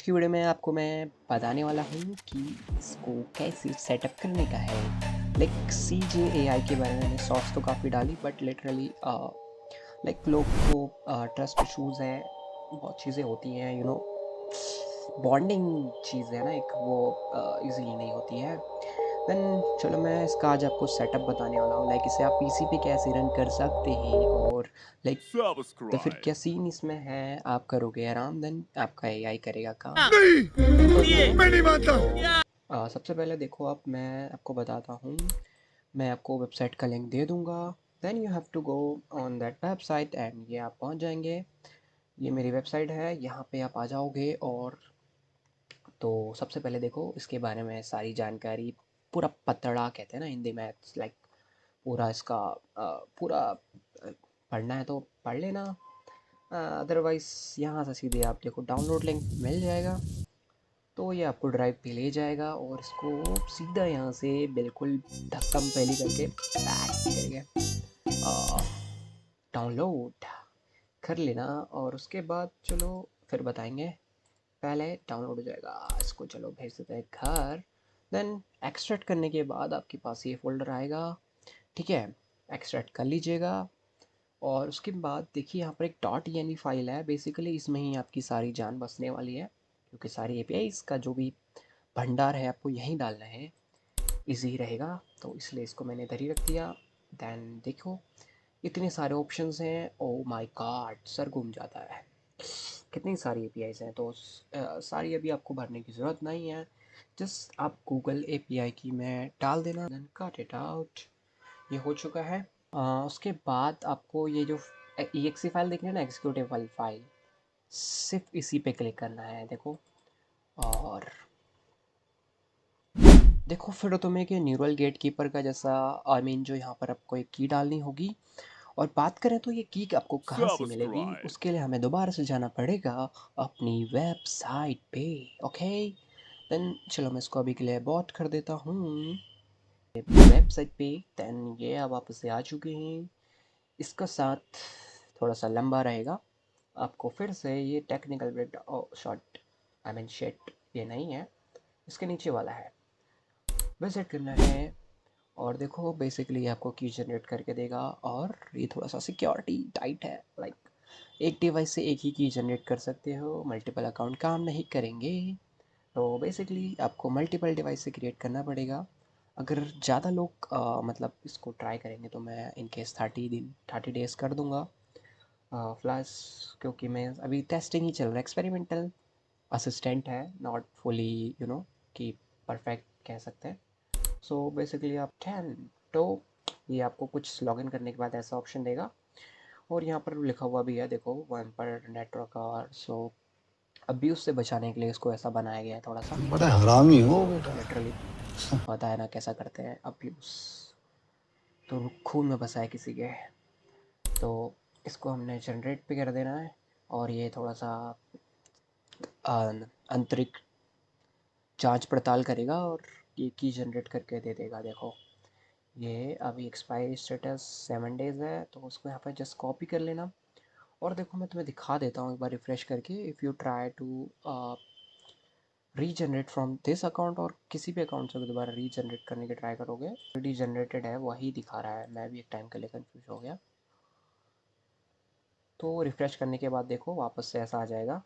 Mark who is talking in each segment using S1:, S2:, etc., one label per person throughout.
S1: की वीडियो में आपको मैं बताने वाला हूँ कि इसको कैसे सेटअप करने का है। लाइक CJAI के बारे में मैंने शॉर्ट्स तो काफ़ी डाली, बट लिटरली लाइक लोग को ट्रस्ट इशूज़ हैं, बहुत चीज़ें होती हैं, बॉन्डिंग चीज़ है ना, एक वो इजीली नहीं होती है। देन चलो मैं इसका आज आपको सेटअप बताने वाला हूँ, लाइक इसे आप पीसी पे कैसे रन कर सकते हैं, और लाइक तो फिर क्या सीन इसमें है, आप करोगे आराम, देन आपका एआई करेगा काम।
S2: नहीं,
S1: सिंपल सा है।
S2: मैं नहीं मानता।
S1: तो सबसे पहले देखो, आप मैं आपको बताता हूँ, मैं आपको वेबसाइट का लिंक दे दूँगा। Then you have to go on that website and ये आप पहुँच जाएंगे। ये मेरी वेबसाइट है, यहाँ पे आप आ जाओगे। और तो सबसे पहले देखो इसके बारे में सारी जानकारी, पूरा पतड़ा कहते हैं ना हिंदी में, लाइक पूरा इसका पूरा पढ़ना है तो पढ़ लेना, अदरवाइज़ यहाँ से सीधे आप देखो डाउनलोड लिंक मिल जाएगा। तो ये आपको ड्राइव पे ले जाएगा और इसको सीधा यहाँ से बिल्कुल धक्कम पहली करके बैक करके डाउनलोड कर लेना। और उसके बाद चलो फिर बताएंगे, पहले डाउनलोड हो जाएगा, इसको चलो भेज देते हैं घर। देन एक्सट्रैक्ट करने के बाद आपके पास ये फोल्डर आएगा, ठीक है, एक्सट्रैक्ट कर लीजिएगा। और उसके बाद देखिए यहाँ पर एक .ini फाइल है, बेसिकली इसमें ही आपकी सारी जान बसने वाली है, क्योंकि सारी एपीआई का जो भी भंडार है आपको यहीं डालना है, इजी रहेगा, तो इसलिए इसको मैंने इधर ही रख दिया। देन देखो इतने सारे ऑप्शंस हैं, ओ माय गॉड सर घूम जाता है, कितनी सारी एपीआईज हैं। तो सारी अभी आपको भरने की ज़रूरत नहीं है, जस्ट आप गूगल एपीआई की में डाल देना, देन कट इट आउट। ये हो चुका है। उसके बाद आपको ये जो exe फाइल देख रहे हैं ना, एग्जीक्यूटिव वाली फाइल, सिर्फ इसी पे क्लिक करना है, देखो। और देखो फिर तुम्हें कि न्यूरल गेट कीपर का जैसा, आई मीन जो यहाँ पर आपको एक की डालनी होगी। और बात करें तो ये की आपको कहाँ से मिलेगी, उसके लिए हमें दोबारा से जाना पड़ेगा अपनी वेबसाइट पे। ओके, देन चलो मैं इसको अभी के लिए अबॉर्ट कर देता हूँ वेबसाइट पे। देन ये अब वापस से आ चुके हैं, इसका साथ थोड़ा सा लंबा रहेगा, आपको फिर से ये technical break shot, I mean शेट, ये नहीं है, इसके नीचे वाला है, विजिट करना है। और देखो बेसिकली आपको की जनरेट करके देगा, और ये थोड़ा सा सिक्योरिटी टाइट है, लाइक एक डिवाइस से एक ही की जनरेट कर सकते हो, मल्टीपल अकाउंट काम नहीं करेंगे। तो बेसिकली आपको मल्टीपल डिवाइस से क्रिएट करना पड़ेगा। अगर ज़्यादा लोग मतलब इसको ट्राई करेंगे तो मैं इनकेस 30 डेज़ कर दूंगा फ्लैश, क्योंकि मैं अभी टेस्टिंग ही चल रहा है, एक्सपेरिमेंटल असिस्टेंट है, नॉट फुली कि परफेक्ट कह सकते हैं। सो बेसिकली आप 10, तो ये आपको कुछ लॉगिन करने के बाद ऐसा ऑप्शन देगा, और यहाँ पर लिखा हुआ भी है देखो, वन पर नेटवर्क। और सो अब्यूज़ से बचाने के लिए इसको ऐसा बनाया गया है थोड़ा सा,
S2: बड़ा हरामी हो बेटा।
S1: लिटरली पता है ना कैसा करते हैं अब्यूज़, तो खून में बसा है किसी के। तो इसको हमने जनरेट पे कर देना है, और ये थोड़ा सा आंतरिक जांच पड़ताल करेगा और ये की जनरेट करके दे देगा। देखो ये अभी एक्सपायरी स्टेटस 7 डेज़ है, तो उसको यहाँ पर जस्ट कॉपी कर लेना। और देखो मैं तुम्हें दिखा देता हूँ एक बार रिफ़्रेश करके, if you try to regenerate from this account, और किसी भी अकाउंट से दोबारा रीजनरेट करने की ट्राई करोगे, ऑलरेडी जनरेटेड है वही दिखा रहा है, मैं भी एक टाइम के लिए कंफ्यूज हो गया। तो रिफ़्रेश करने के बाद देखो वापस से ऐसा आ जाएगा।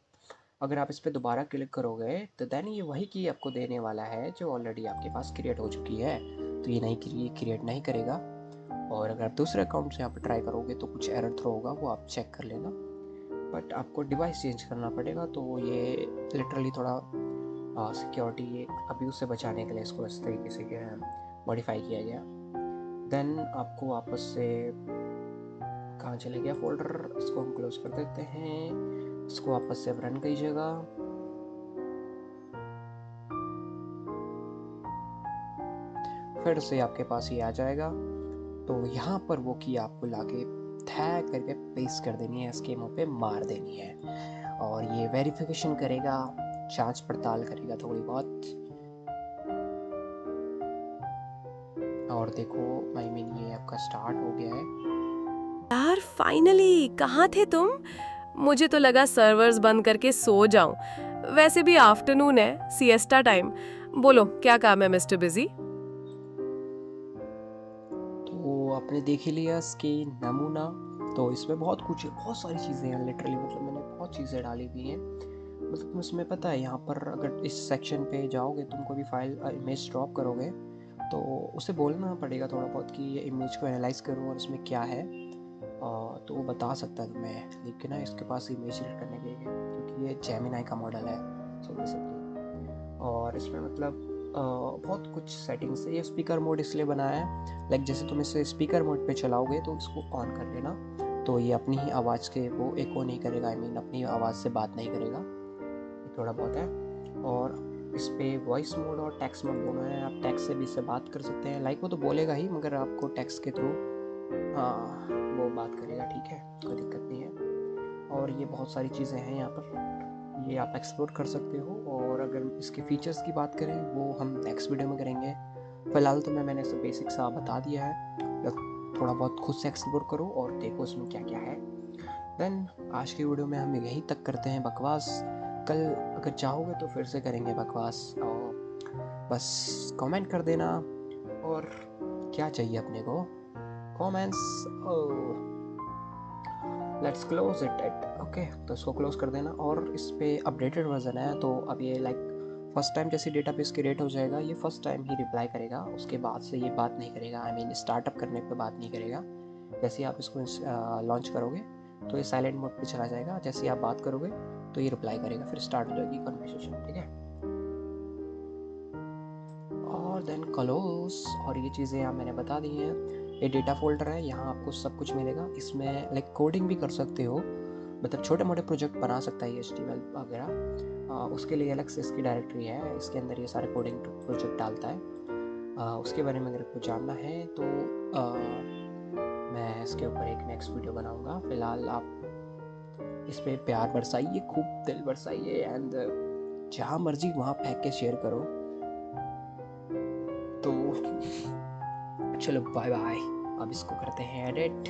S1: अगर आप इस पर दोबारा क्लिक करोगे तो देन ये वही की आपको देने वाला है जो ऑलरेडी आपके पास क्रिएट हो चुकी है, तो ये नहीं क्रिएट नहीं करेगा। और अगर आप दूसरे अकाउंट से यहाँ पर ट्राई करोगे तो कुछ एरर थ्रो होगा, वो आप चेक कर लेना, बट आपको डिवाइस चेंज करना पड़ेगा। तो ये लिटरली थोड़ा सिक्योरिटी अब्यूज़ से बचाने के लिए इसको इस तरीके से मॉडिफाई किया गया। देन आपको वापस से कहाँ चले गया फोल्डर, इसको हम क्लोज कर देते हैं, इसको वापस से रन कीजिएगा। फिर से आपके पास ये आ जाएगा, तो यहाँ पर वो की आपको लाके टैग करके पेस्ट कर देनी है, इसके मुंह पे मार देनी है, और ये वेरिफिकेशन करेगा, जांच पड़ताल करेगा थोड़ी बहुत। और देखो आई मीन ये आपका स्टार्ट हो गया है।
S3: यार फाइनली, कहाँ थे तुम? मुझे तो लगा सर्वर्स बंद करके सो जाऊं।
S2: वैसे भी आफ्टरनून है, सिएस्टा टाइम। बोलो क्या काम है मिस्टर बिजी?
S1: तो आपने देख ही लिया इसके नमूना। तो इसमें बहुत सारी चीज़ें हैं लिटरली, मतलब मैंने बहुत चीज़ें डाली हुई हैं। मतलब तुम इसमें पता है यहाँ पर अगर इस सेक्शन पे जाओगे, तुम कोई भी फाइल इमेज ड्रॉप करोगे तो उसे बोलना पड़ेगा थोड़ा बहुत कि ये इमेज को एनालाइज करूँ और इसमें क्या है। तो वो बता सकता है तुम्हें, लेकिन ना इसके पास इमेज रीड करने के लिए, क्योंकि ये जेमिनाई का मॉडल है। सो बेसिकली, और इसमें मतलब बहुत कुछ सेटिंग्स है। ये स्पीकर मोड इसलिए बनाया है, लाइक जैसे तुम इसे स्पीकर मोड पे चलाओगे तो इसको ऑन कर लेना, तो ये अपनी ही आवाज़ के वो एको नहीं करेगा, आई मीन अपनी आवाज़ से बात नहीं करेगा। ये थोड़ा बहुत है। और इस पे वॉइस मोड और टेक्स्ट मोड दोनों है, आप टेक्स्ट से भी इससे बात कर सकते हैं। लाइक वो तो बोलेगा ही, मगर आपको टेक्स्ट के थ्रू हाँ वो बात करेगा, ठीक है, कोई दिक्कत नहीं है। और ये बहुत सारी चीज़ें हैं यहाँ पर, ये आप एक्सप्लोर कर सकते हो। और अगर इसके फीचर्स की बात करें वो हम नेक्स्ट वीडियो में करेंगे। फ़िलहाल तो मैंने सब बेसिक सा बता दिया है, थोड़ा बहुत खुद से एक्सप्लोर करो और देखो इसमें क्या क्या है। देन आज की वीडियो में हम यहीं तक करते हैं बकवास। कल अगर चाहोगे तो फिर से करेंगे बकवास, और बस कमेंट कर देना। और क्या चाहिए अपने को, comments. Let's close it at okay, तो इसको क्लोज कर देना। और इस पे अपडेटेड वर्जन है, तो अब ये लाइक फर्स्ट टाइम जैसे डेटाबेस क्रिएट हो जाएगा, ये फर्स्ट टाइम ही रिप्लाई करेगा, उसके बाद से ये बात नहीं करेगा, आई मीन स्टार्टअप करने पे बात नहीं करेगा। जैसे ही आप इसको लॉन्च करोगे तो ये साइलेंट मोड पे चला जाएगा, जैसे ही आप बात करोगे तो ये रिप्लाई करेगा, फिर स्टार्ट हो जाएगी कन्वर्सेशन, ठीक है। और देन क्लोज, और ये चीज़ें यहाँ मैंने बता दी हैं। ये डेटा फोल्डर है, यहाँ आपको सब कुछ मिलेगा। इसमें लाइक कोडिंग भी कर सकते हो, मतलब छोटे मोटे प्रोजेक्ट बना सकता है ये HTML वगैरह। उसके लिए अलग से इसकी डायरेक्टरी है, इसके अंदर ये सारे कोडिंग प्रोजेक्ट डालता है। उसके बारे में अगर आपको जानना है तो मैं इसके ऊपर एक नेक्स्ट वीडियो बनाऊंगा। फ़िलहाल आप इस पर प्यार बरसाइए, खूब दिल बरसाइए, एंड जहाँ मर्जी वहाँ फेंक के शेयर करो। तो चलो बाय बाय, अब इसको करते हैं एडिट।